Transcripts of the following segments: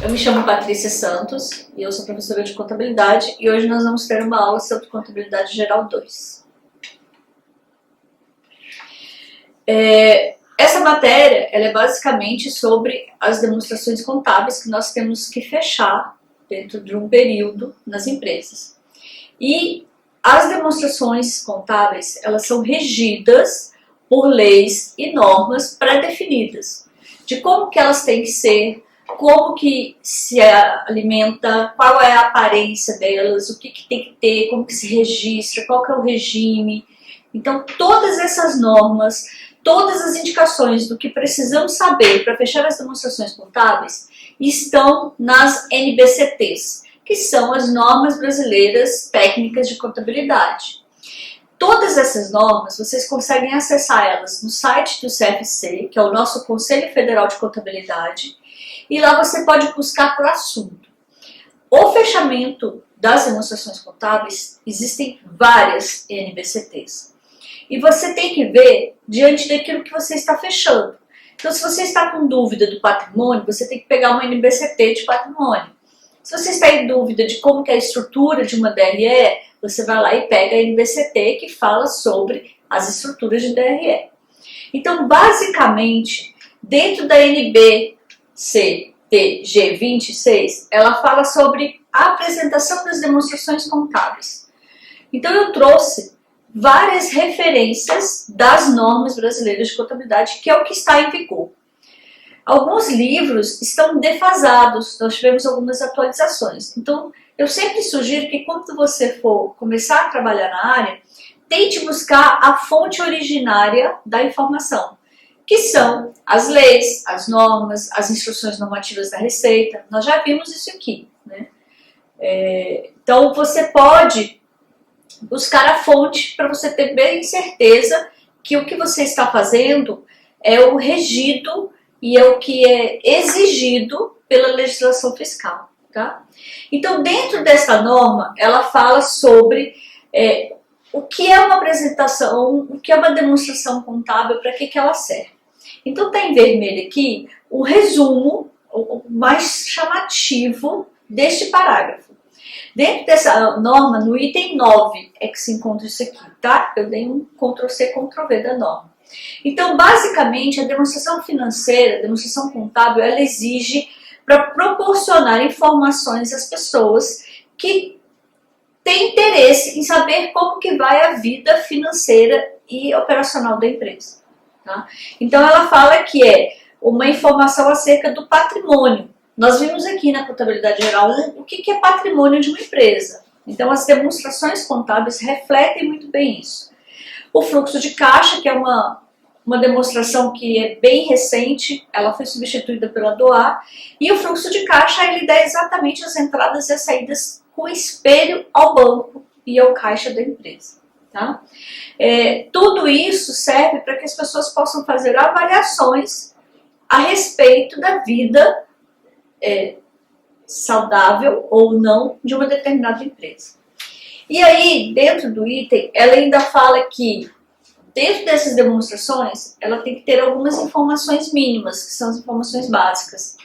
Eu me chamo Patrícia Santos e eu sou professora de contabilidade e hoje nós vamos ter uma aula sobre contabilidade geral 2. Essa matéria ela é basicamente sobre as demonstrações contábeis que nós temos que fechar dentro de um período nas empresas. E as demonstrações contábeis elas são regidas por leis e normas pré-definidas de como que elas têm que ser, como que se alimenta, qual é a aparência delas, o que tem que ter, como que se registra, qual que é o regime. Então, todas essas normas, todas as indicações do que precisamos saber para fechar as demonstrações contábeis estão nas NBCTs, que são as normas brasileiras técnicas de contabilidade. Todas essas normas, vocês conseguem acessar elas no site do CFC, que é o nosso Conselho Federal de Contabilidade, e lá você pode buscar por assunto. O fechamento das demonstrações contábeis, existem várias NBCTs. E você tem que ver diante daquilo que você está fechando. Então, se você está com dúvida do patrimônio, você tem que pegar uma NBCT de patrimônio. Se você está em dúvida de como que é a estrutura de uma DRE, você vai lá e pega a NBCT que fala sobre as estruturas de DRE. Então, basicamente, dentro da NBCTG26, ela fala sobre a apresentação das demonstrações contábeis. Então, eu trouxe várias referências das normas brasileiras de contabilidade, que é o que está em vigor. Alguns livros estão defasados, nós tivemos algumas atualizações. Então, eu sempre sugiro que quando você for começar a trabalhar na área, tente buscar a fonte originária da informação, que são as leis, as normas, as instruções normativas da Receita. Nós já vimos isso aqui, né? Então, você pode buscar a fonte para você ter bem certeza que o que você está fazendo é o regido e é o que é exigido pela legislação fiscal, tá? Então, dentro dessa norma, ela fala sobre o que é uma apresentação, o que é uma demonstração contábil, para que ela serve. Então, está em vermelho aqui o resumo, o mais chamativo deste parágrafo. Dentro dessa norma, no item 9 é que se encontra isso aqui, tá? Eu dei um Ctrl+C, Ctrl+V da norma. Então, basicamente, a demonstração financeira, a demonstração contábil, ela exige para proporcionar informações às pessoas que têm interesse em saber como que vai a vida financeira e operacional da empresa, tá? Então, ela fala que é uma informação acerca do patrimônio. Nós vimos aqui na contabilidade geral o que é patrimônio de uma empresa. Então, as demonstrações contábeis refletem muito bem isso. O fluxo de caixa, que é uma demonstração que é bem recente, ela foi substituída pela DOA, e o fluxo de caixa ele dá exatamente as entradas e as saídas com espelho ao banco e ao caixa da empresa. Tá? Tudo isso serve para que as pessoas possam fazer avaliações a respeito da vida saudável ou não de uma determinada empresa. E aí, dentro do item, ela ainda fala que dentro dessas demonstrações, ela tem que ter algumas informações mínimas, que são as informações básicas.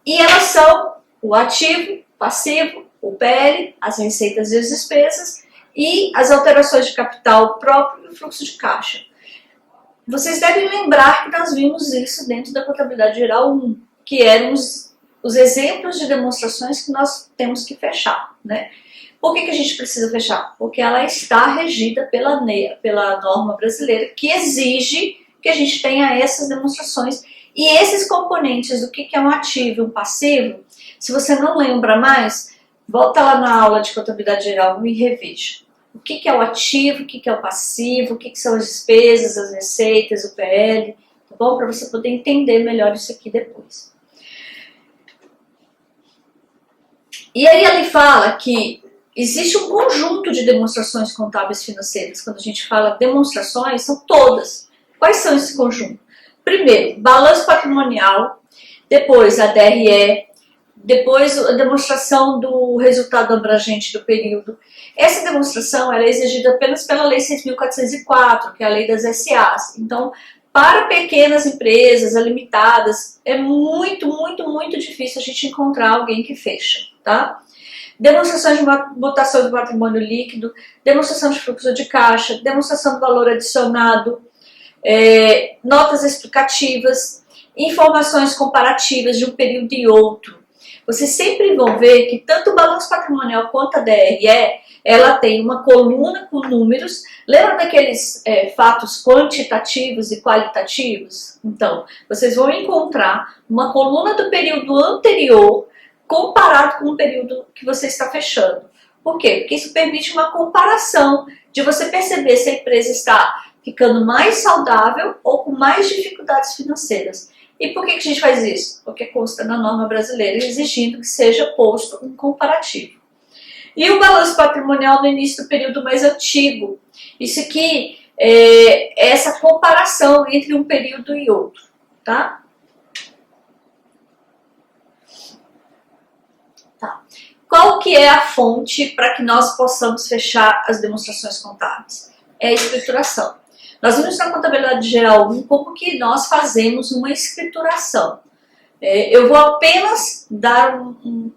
E elas são o ativo, passivo, o PL, as receitas e as despesas e as alterações de capital próprio e o fluxo de caixa. Vocês devem lembrar que nós vimos isso dentro da contabilidade geral 1, que eram os exemplos de demonstrações que nós temos que fechar, né? Por que a gente precisa fechar? Porque ela está regida pela norma brasileira, que exige que a gente tenha essas demonstrações. E esses componentes do que é um ativo e um passivo, se você não lembra mais, volta lá na aula de contabilidade geral e reveja. O que é o ativo, o que é o passivo, o que são as despesas, as receitas, o PL, tá bom? Para você poder entender melhor isso aqui depois. E aí ele fala que existe um conjunto de demonstrações contábeis financeiras. Quando a gente fala demonstrações, são todas. Quais são esse conjunto? Primeiro, balanço patrimonial, depois a DRE, depois a demonstração do resultado abrangente do período. Essa demonstração ela é exigida apenas pela Lei 6.404, que é a Lei das SAs. Então, Para pequenas empresas, limitadas, é muito difícil a gente encontrar alguém que fecha, tá? Demonstrações de mutação do patrimônio líquido, demonstração de fluxo de caixa, demonstração do valor adicionado, notas explicativas, informações comparativas de um período e outro. Vocês sempre vão ver que tanto o balanço patrimonial quanto a DRE, ela tem uma coluna com números. Lembra daqueles fatos quantitativos e qualitativos? Então, vocês vão encontrar uma coluna do período anterior comparado com o período que você está fechando. Por quê? Porque isso permite uma comparação de você perceber se a empresa está ficando mais saudável ou com mais dificuldades financeiras. E por que a gente faz isso? Porque consta na norma brasileira exigindo que seja posto um comparativo. E o balanço patrimonial no início do período mais antigo. Isso aqui é essa comparação entre um período e outro, tá? Qual que é a fonte para que nós possamos fechar as demonstrações contábeis? É a escrituração. Nós vimos na Contabilidade Geral 1 como que nós fazemos uma escrituração. Eu vou apenas dar um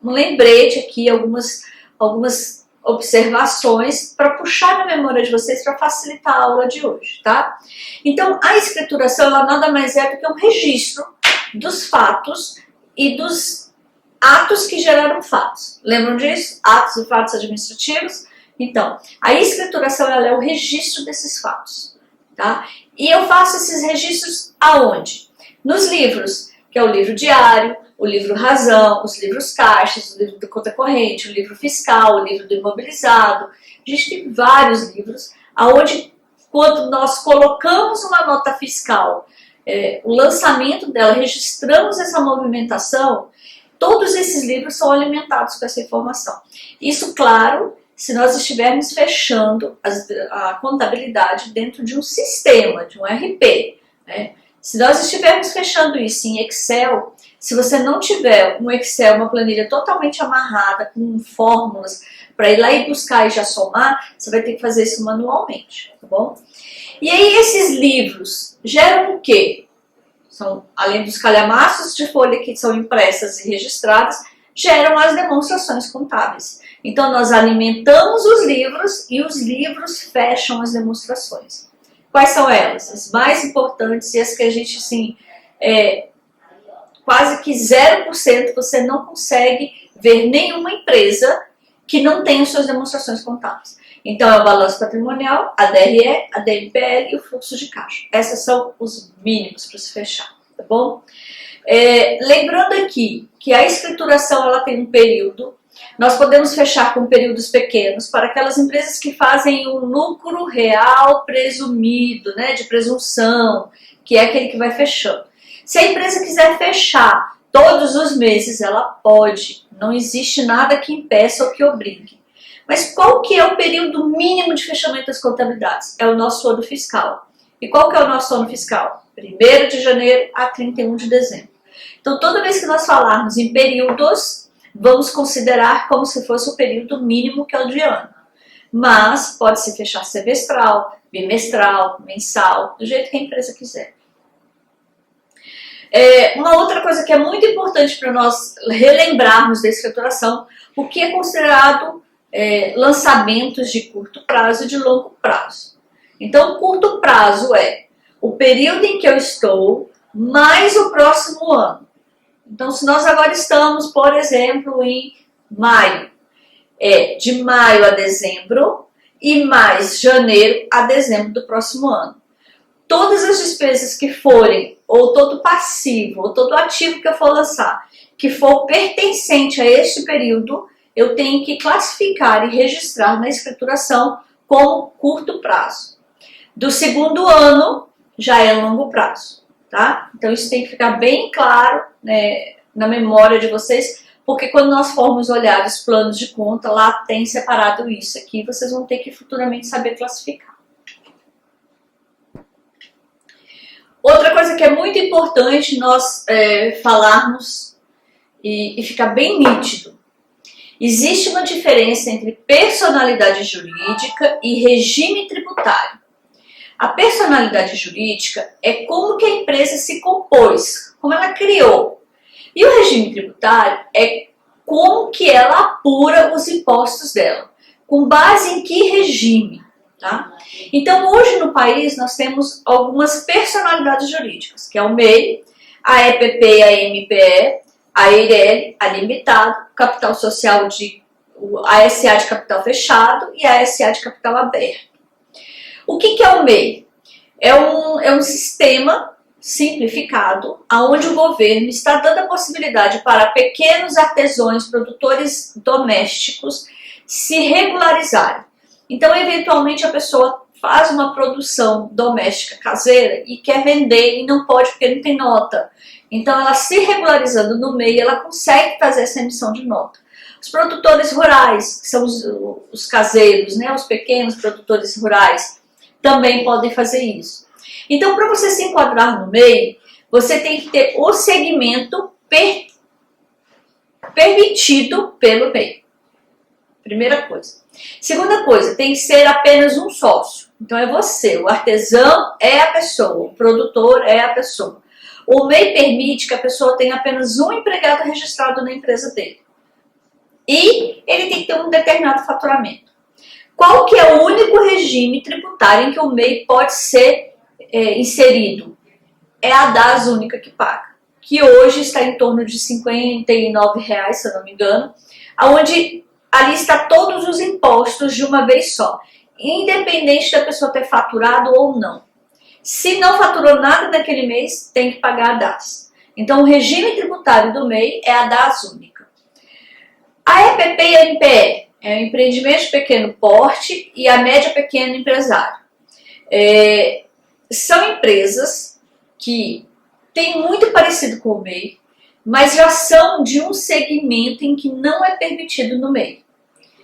lembrete aqui, algumas observações para puxar na memória de vocês para facilitar a aula de hoje, tá? Então, a escrituração ela nada mais é do que um registro dos fatos e dos atos que geraram fatos. Lembram disso? Atos e fatos administrativos? Então, a escrituração ela é o registro desses fatos, tá? E eu faço esses registros aonde? Nos livros, que é o livro diário, o livro razão, os livros caixas, o livro de conta corrente, o livro fiscal, o livro do imobilizado. A gente tem vários livros, aonde quando nós colocamos uma nota fiscal, o lançamento dela, registramos essa movimentação, todos esses livros são alimentados com essa informação. Isso, claro, se nós estivermos fechando a contabilidade dentro de um sistema, de um RP, né? Se nós estivermos fechando isso em Excel, se você não tiver um Excel, uma planilha totalmente amarrada, com fórmulas, para ir lá e buscar e já somar, você vai ter que fazer isso manualmente, tá bom? E aí esses livros geram o quê? São, além dos calhamaços de folha que são impressas e registradas, geram as demonstrações contábeis. Então nós alimentamos os livros e os livros fecham as demonstrações. Quais são elas? As mais importantes e as que a gente, assim, quase que 0% você não consegue ver nenhuma empresa que não tenha suas demonstrações contábeis. Então é o balanço patrimonial, a DRE, a DMPL e o fluxo de caixa. Esses são os mínimos para se fechar, tá bom? Lembrando aqui que a escrituração ela tem um período. Nós podemos fechar com períodos pequenos para aquelas empresas que fazem o lucro real presumido, né, de presunção, que é aquele que vai fechando. Se a empresa quiser fechar todos os meses, ela pode. Não existe nada que impeça ou que obrigue. Mas qual que é o período mínimo de fechamento das contabilidades? É o nosso ano fiscal. E qual que é o nosso ano fiscal? 1º de janeiro a 31 de dezembro. Então, toda vez que nós falarmos em períodos, vamos considerar como se fosse o período mínimo, que é o de ano. Mas pode-se fechar semestral, bimestral, mensal, do jeito que a empresa quiser. Uma outra coisa que é muito importante para nós relembrarmos da escrituração, o que é considerado lançamentos de curto prazo e de longo prazo. Então, curto prazo é o período em que eu estou, mais o próximo ano. Então, se nós agora estamos, por exemplo, em maio, de maio a dezembro e mais janeiro a dezembro do próximo ano. Todas as despesas que forem, ou todo passivo, ou todo ativo que eu for lançar, que for pertencente a este período, eu tenho que classificar e registrar na escrituração como curto prazo. Do segundo ano, já é longo prazo, tá? Então isso tem que ficar bem claro, né, na memória de vocês, porque quando nós formos olhar os planos de conta, lá tem separado isso aqui, vocês vão ter que futuramente saber classificar. Outra coisa que é muito importante nós falarmos e ficar bem nítido. Existe uma diferença entre personalidade jurídica e regime tributário. A personalidade jurídica é como que a empresa se compôs, como ela criou. E o regime tributário é como que ela apura os impostos dela, com base em que regime, tá? Então, hoje no país nós temos algumas personalidades jurídicas, que é o MEI, a EPP e a MPE, a EIRELI, a Limitado, Capital Social a SA de capital fechado e a SA de capital aberto. O que é o MEI? É um sistema simplificado, onde o governo está dando a possibilidade para pequenos artesãos, produtores domésticos, se regularizarem. Então, eventualmente, a pessoa faz uma produção doméstica caseira e quer vender e não pode porque não tem nota. Então, ela se regularizando no MEI, ela consegue fazer essa emissão de nota. Os produtores rurais, que são os caseiros, né, os pequenos produtores rurais, também podem fazer isso. Então, para você se enquadrar no MEI, você tem que ter o segmento permitido pelo MEI. Primeira coisa. Segunda coisa, tem que ser apenas um sócio. Então, é você. O artesão é a pessoa, o produtor é a pessoa. O MEI permite que a pessoa tenha apenas um empregado registrado na empresa dele. E ele tem que ter um determinado faturamento. Qual que é o único regime tributário em que o MEI pode ser inserido? É a DAS única que paga, que hoje está em torno de R$ 59,00, se eu não me engano, onde ali está todos os impostos de uma vez só, independente da pessoa ter faturado ou não. Se não faturou nada naquele mês, tem que pagar a DAS. Então, o regime tributário do MEI é a DAS única. A EPP e a MPE é o empreendimento de pequeno porte e a média pequeno empresário. São empresas que têm muito parecido com o MEI, mas já são de um segmento em que não é permitido no MEI.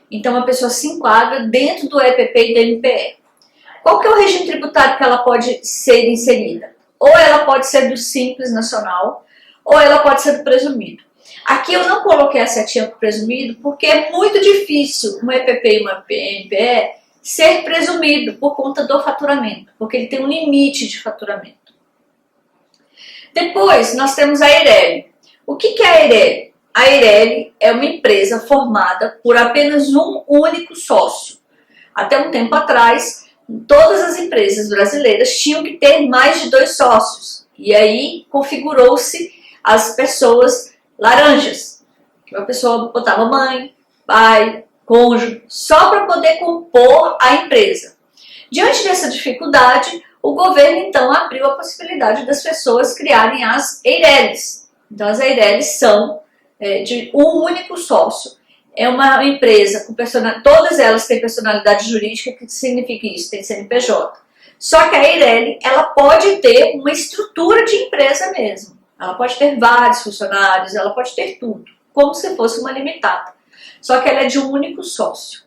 Então, a pessoa se enquadra dentro do EPP e do MPE. Qual que é o regime tributário que ela pode ser inserida? Ou ela pode ser do Simples Nacional, ou ela pode ser do presumido. Aqui eu não coloquei a setinha para o presumido, porque é muito difícil uma EPP e uma MPE ser presumido por conta do faturamento, porque ele tem um limite de faturamento. Depois, nós temos a EIRELI. O que é a EIRELI? A EIRELI é uma empresa formada por apenas um único sócio. Até um tempo atrás, todas as empresas brasileiras tinham que ter mais de 2 sócios. E aí configurou-se as pessoas laranjas. A pessoa botava mãe, pai, cônjuge, só para poder compor a empresa. Diante dessa dificuldade, o governo então abriu a possibilidade das pessoas criarem as EIRELIs. Então as EIRELIs são de um único sócio. É uma empresa com todas elas têm personalidade jurídica, que significa isso, tem CNPJ. Só que a EIRELI, ela pode ter uma estrutura de empresa mesmo. Ela pode ter vários funcionários, ela pode ter tudo, como se fosse uma limitada. Só que ela é de um único sócio.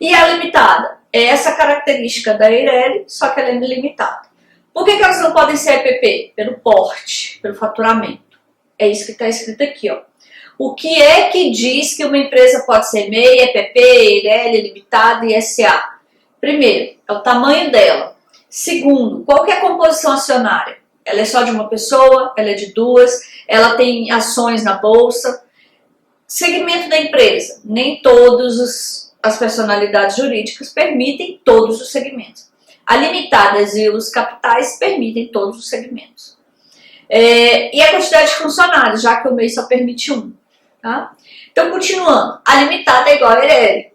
E a limitada é essa característica da EIRELI, só que ela é limitada. Por que elas não podem ser EPP? Pelo porte, pelo faturamento. É isso que está escrito aqui, ó. O que é que diz que uma empresa pode ser MEI, EPP, EIRELI, limitada e SA? Primeiro, é o tamanho dela. Segundo, qual que é a composição acionária? Ela é só de uma pessoa, ela é de 2, ela tem ações na bolsa. Segmento da empresa, nem todas as personalidades jurídicas permitem todos os segmentos. A limitadas e os capitais permitem todos os segmentos. E a quantidade de funcionários, já que o MEI só permite 1. Tá? Então, continuando, a limitada é igual a EIRELI.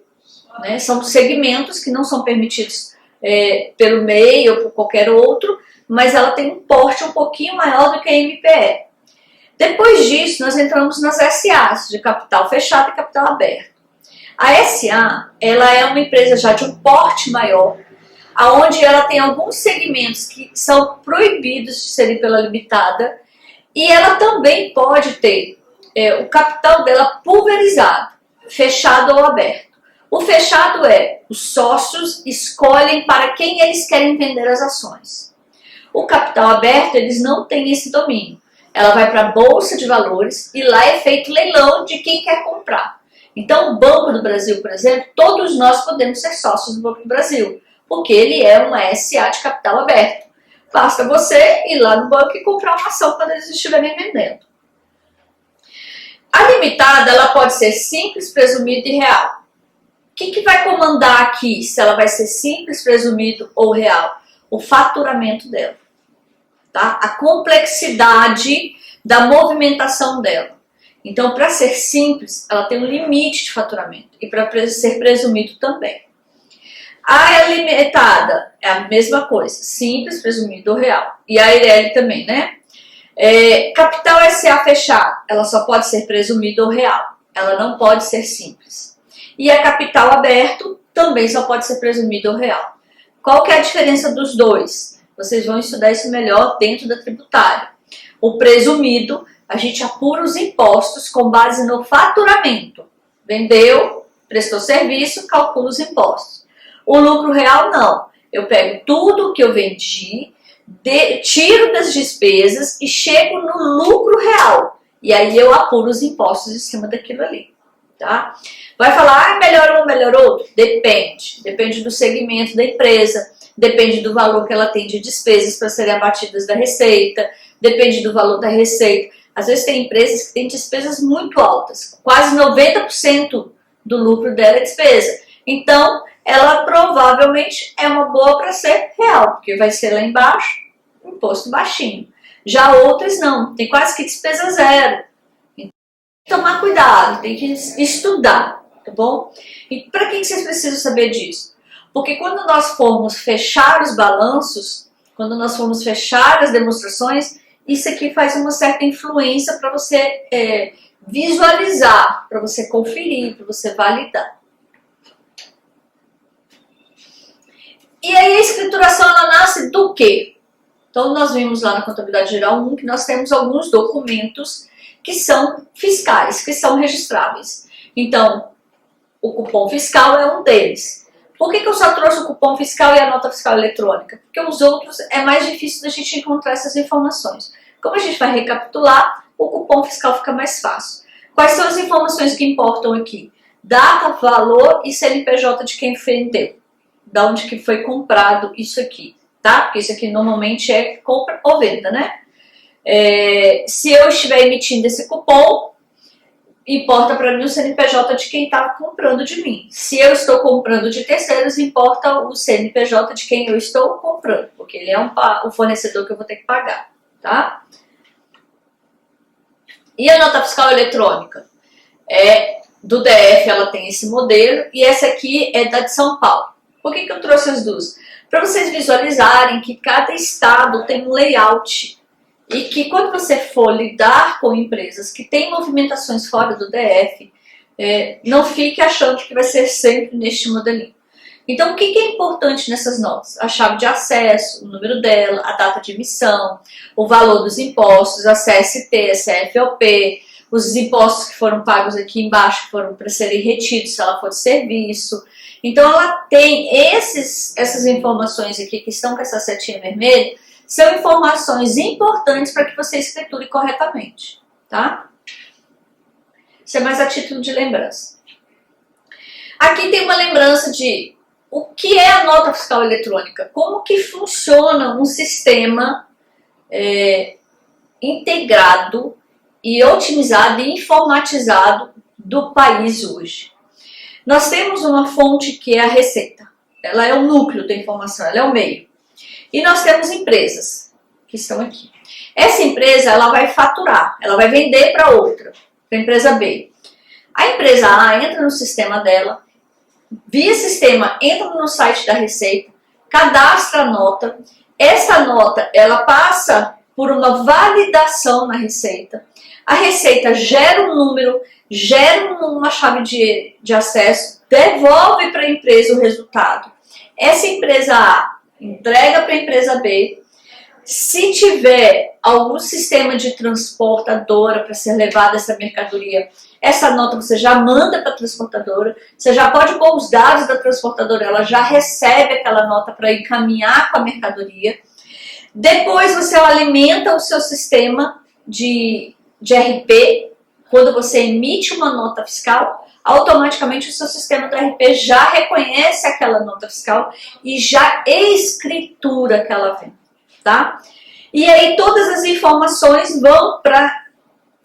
Né? São segmentos que não são permitidos pelo MEI ou por qualquer outro, mas ela tem um porte um pouquinho maior do que a MPE. Depois disso, nós entramos nas SAs, de capital fechado e capital aberto. A SA, ela é uma empresa já de um porte maior, onde ela tem alguns segmentos que são proibidos de serem pela limitada, e ela também pode ter o capital dela pulverizado, fechado ou aberto. O fechado os sócios escolhem para quem eles querem vender as ações. O capital aberto, eles não têm esse domínio. Ela vai para a Bolsa de Valores e lá é feito leilão de quem quer comprar. Então, o Banco do Brasil, por exemplo, todos nós podemos ser sócios do Banco do Brasil, porque ele é uma SA de capital aberto. Basta você ir lá no banco e comprar uma ação quando eles estiverem vendendo. A limitada, ela pode ser simples, presumido e real. O que vai comandar aqui se ela vai ser simples, presumido ou real? O faturamento dela, tá? A complexidade da movimentação dela. Então, para ser simples, ela tem um limite de faturamento e para ser presumido também. A limitada é a mesma coisa, simples, presumido ou real. E a EIRELI também, né? Capital SA fechado, ela só pode ser presumido ou real, ela não pode ser simples. E a capital aberto também só pode ser presumido ou real. Qual que é a diferença dos dois? Vocês vão estudar isso melhor dentro da tributária. O presumido, a gente apura os impostos com base no faturamento. Vendeu, prestou serviço, calcula os impostos. O lucro real não. Eu pego tudo que eu vendi, tiro das despesas e chego no lucro real. E aí eu apuro os impostos em cima daquilo ali. Tá? Vai falar, melhor um, melhor outro? Depende. Depende do segmento da empresa, depende do valor que ela tem de despesas para serem abatidas da receita, depende do valor da receita. Às vezes tem empresas que têm despesas muito altas, quase 90% do lucro dela é despesa. Então, ela provavelmente é uma boa para ser real, porque vai ser lá embaixo, imposto baixinho. Já outras não, tem quase que despesa zero. Tomar cuidado, tem que estudar, tá bom? E para que vocês precisam saber disso? Porque quando nós formos fechar os balanços, quando nós formos fechar as demonstrações, isso aqui faz uma certa influência para você visualizar, para você conferir, para você validar. E aí a escrituração, ela nasce do quê? Então nós vimos lá na Contabilidade Geral 1 que nós temos alguns documentos que são fiscais, que são registráveis. Então, o cupom fiscal é um deles. Por que eu só trouxe o cupom fiscal e a nota fiscal eletrônica? Porque os outros é mais difícil da gente encontrar essas informações. Como a gente vai recapitular, o cupom fiscal fica mais fácil. Quais são as informações que importam aqui? Data, valor e CNPJ de quem vendeu. Da onde que foi comprado isso aqui, tá? Porque isso aqui normalmente é compra ou venda, né? Se eu estiver emitindo esse cupom, importa para mim o CNPJ de quem está comprando de mim. Se eu estou comprando de terceiros, importa o CNPJ de quem eu estou comprando, porque ele é um fornecedor que eu vou ter que pagar, tá? E a nota fiscal eletrônica? Do DF, ela tem esse modelo, e essa aqui é da de São Paulo. Por que eu trouxe as duas? Para vocês visualizarem que cada estado tem um layout. E que quando você for lidar com empresas que têm movimentações fora do DF, não fique achando que vai ser sempre neste modelinho. Então, o que é importante nessas notas? A chave de acesso, o número dela, a data de emissão, o valor dos impostos, a CST, a CFOP, os impostos que foram pagos aqui embaixo, que foram para serem retidos se ela for de serviço. Então, ela tem essas informações aqui que estão com essa setinha vermelha, são informações importantes para que você escriture corretamente, tá? Isso é mais a título de lembrança. Aqui tem uma lembrança de o que é a nota fiscal eletrônica, como que funciona um sistema integrado e otimizado e informatizado do país hoje. Nós temos uma fonte que é a Receita, ela é o núcleo da informação, ela é o meio. E nós temos empresas que estão aqui. Essa empresa, ela vai faturar, ela vai vender para outra, para a empresa B. A empresa A entra no sistema dela, via sistema entra no site da Receita, cadastra a nota. Essa nota, ela passa por uma validação na Receita. A Receita gera um número, gera uma chave de acesso, devolve para a empresa o resultado. Essa empresa A entrega para a empresa B. Se tiver algum sistema de transportadora para ser levada essa mercadoria, essa nota você já manda para a transportadora, você já pode pôr os dados da transportadora, ela já recebe aquela nota para encaminhar com a mercadoria. Depois você alimenta o seu sistema de RP, quando você emite uma nota fiscal, automaticamente o seu sistema do RP já reconhece aquela nota fiscal e já escritura aquela venda, tá? E aí todas as informações vão para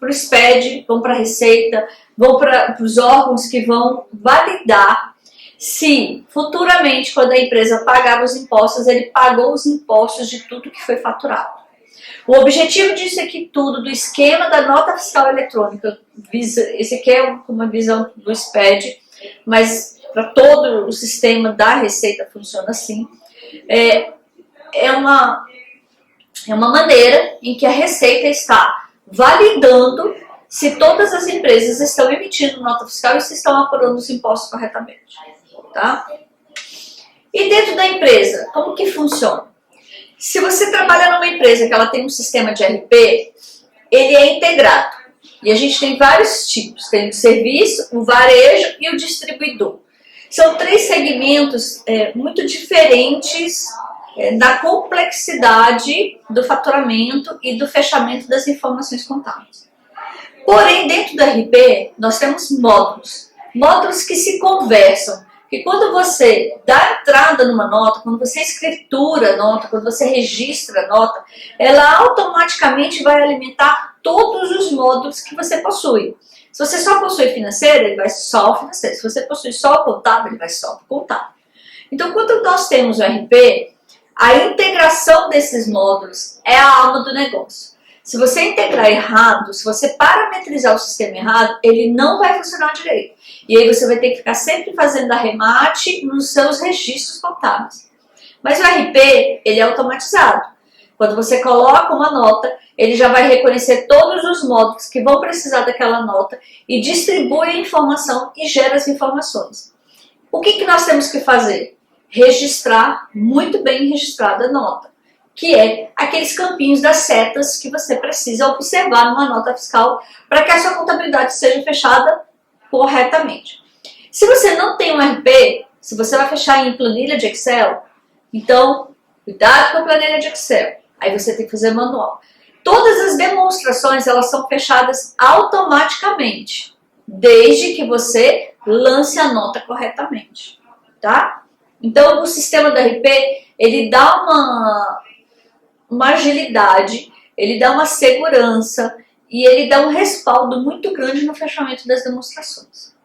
o SPED, vão para a Receita, vão para os órgãos que vão validar se futuramente, quando a empresa pagar os impostos, ele pagou os impostos de tudo que foi faturado. O objetivo disso aqui tudo, do esquema da nota fiscal eletrônica, esse aqui é uma visão do SPED, mas para todo o sistema da Receita funciona assim, é uma maneira em que a Receita está validando se todas as empresas estão emitindo nota fiscal e se estão apurando os impostos corretamente. Tá? E dentro da empresa, como que funciona? Se você trabalha numa empresa que ela tem um sistema de RP, ele é integrado. E a gente tem vários tipos. Tem o serviço, o varejo e o distribuidor. São três segmentos muito diferentes da complexidade do faturamento e do fechamento das informações contábeis. Porém, dentro do RP, nós temos módulos. Módulos que se conversam. Que quando você dá entrada numa nota, quando você escritura a nota, quando você registra a nota, ela automaticamente vai alimentar todos os módulos que você possui. Se você só possui financeiro, ele vai só o financeiro. Se você possui só o contábil, ele vai só o contábil. Então, quando nós temos o RP, a integração desses módulos é a alma do negócio. Se você integrar errado, se você parametrizar o sistema errado, ele não vai funcionar direito. E aí você vai ter que ficar sempre fazendo arremate nos seus registros contábeis. Mas o RP, ele é automatizado. Quando você coloca uma nota, ele já vai reconhecer todos os módulos que vão precisar daquela nota e distribui a informação e gera as informações. O que nós temos que fazer? Registrar muito bem registrada a nota, que é aqueles campinhos das setas que você precisa observar numa nota fiscal para que a sua contabilidade seja fechada corretamente. Se você não tem um RP, se você vai fechar em planilha de Excel, então cuidado com a planilha de Excel. Aí você tem que fazer manual. Todas as demonstrações elas são fechadas automaticamente, desde que você lance a nota corretamente, tá? Então o sistema do RP ele dá uma agilidade, ele dá uma segurança e ele dá um respaldo muito grande no fechamento das demonstrações.